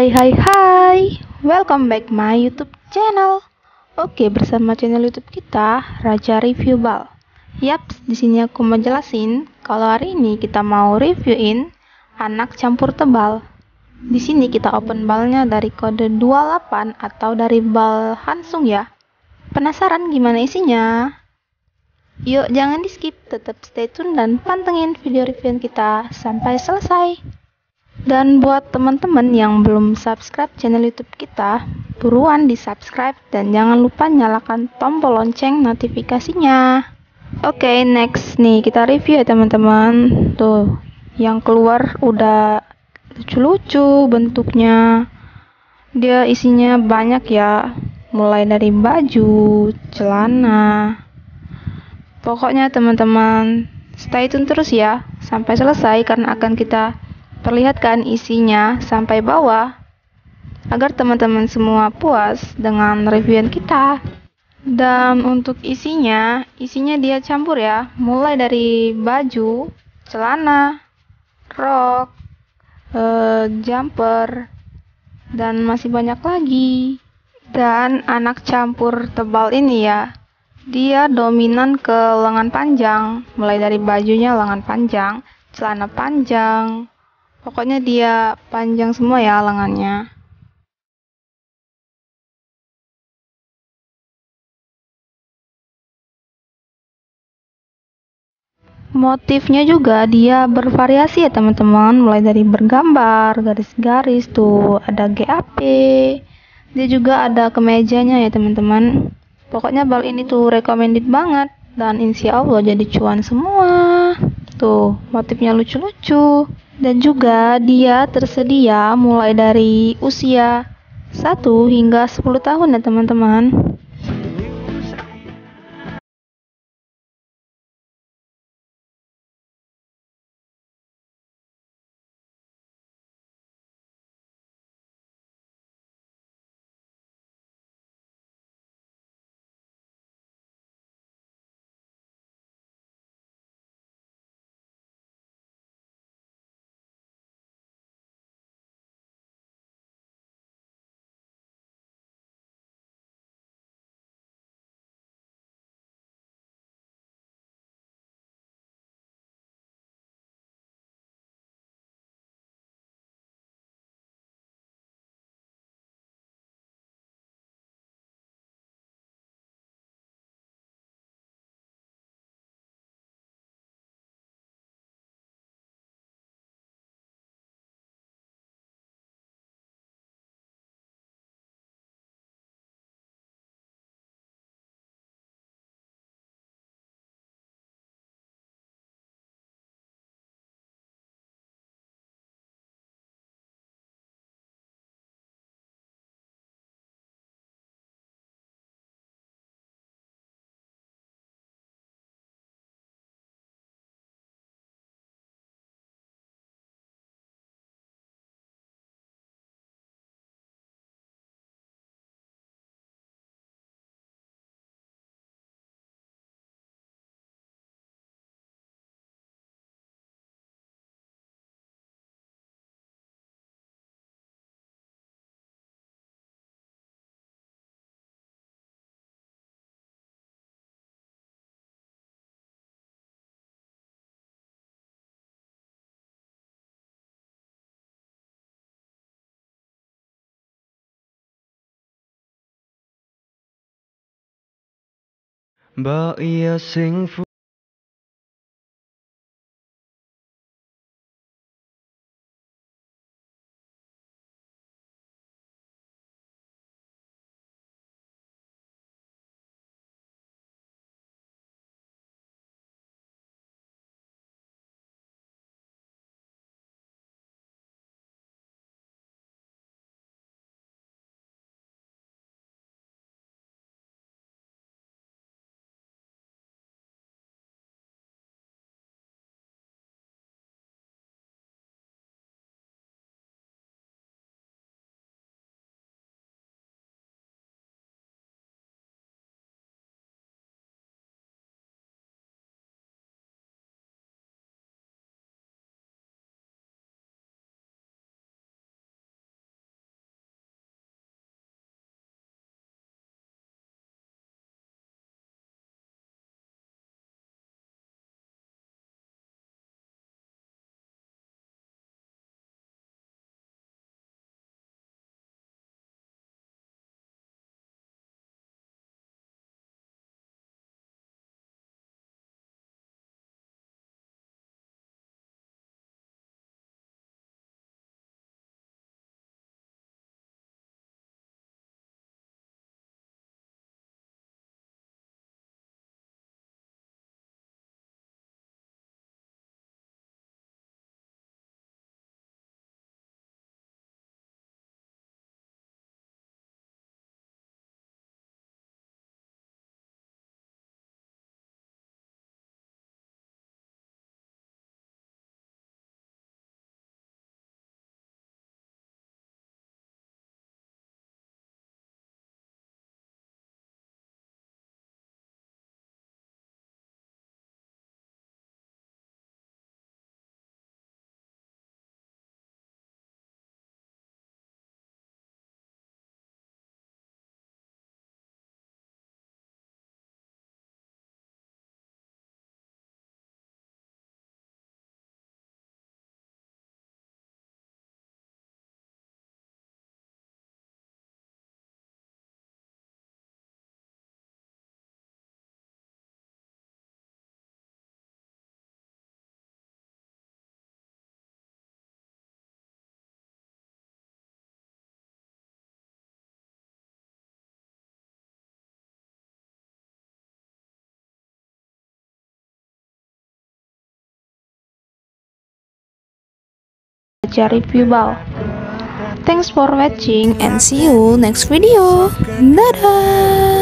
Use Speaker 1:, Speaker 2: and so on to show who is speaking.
Speaker 1: Hai, welcome back my YouTube channel. Oke, bersama channel YouTube kita Raja Review Bal. Yaps, di sini aku mau jelasin kalau hari ini kita mau reviewin anak campur tebal. Di sini kita open balnya dari kode 28 atau dari bal Hansung ya. Penasaran gimana isinya? Yuk, jangan di skip, tetap stay tune dan pantengin video review kita sampai selesai. Dan buat teman-teman yang belum subscribe channel YouTube kita, buruan di subscribe dan jangan lupa nyalakan tombol lonceng notifikasinya. Oke, next nih kita review ya teman-teman. Tuh, yang keluar udah lucu-lucu bentuknya. Dia isinya banyak ya, mulai dari baju, celana. Pokoknya teman-teman, stay tune terus ya sampai selesai karena akan kita perlihatkan isinya sampai bawah agar teman-teman semua puas dengan reviewan kita. Dan untuk isinya dia campur ya, mulai dari baju, celana, rok, jumper, dan masih banyak lagi. Dan anak campur tebal ini ya, dia dominan ke lengan panjang, mulai dari bajunya lengan panjang, celana panjang. Pokoknya dia panjang semua ya lengannya. Motifnya juga dia bervariasi ya teman-teman, mulai dari bergambar, garis-garis tuh, ada GAP. Dia juga ada kemejanya ya teman-teman. Pokoknya bal ini tuh recommended banget dan insya Allah jadi cuan semua. Tuh, motifnya lucu-lucu. Dan juga dia tersedia mulai dari usia 1 hingga 10 tahun ya teman-teman.
Speaker 2: Mbak iya sing
Speaker 1: Raja Review Bal. Thanks for watching and see you next video. Dadah.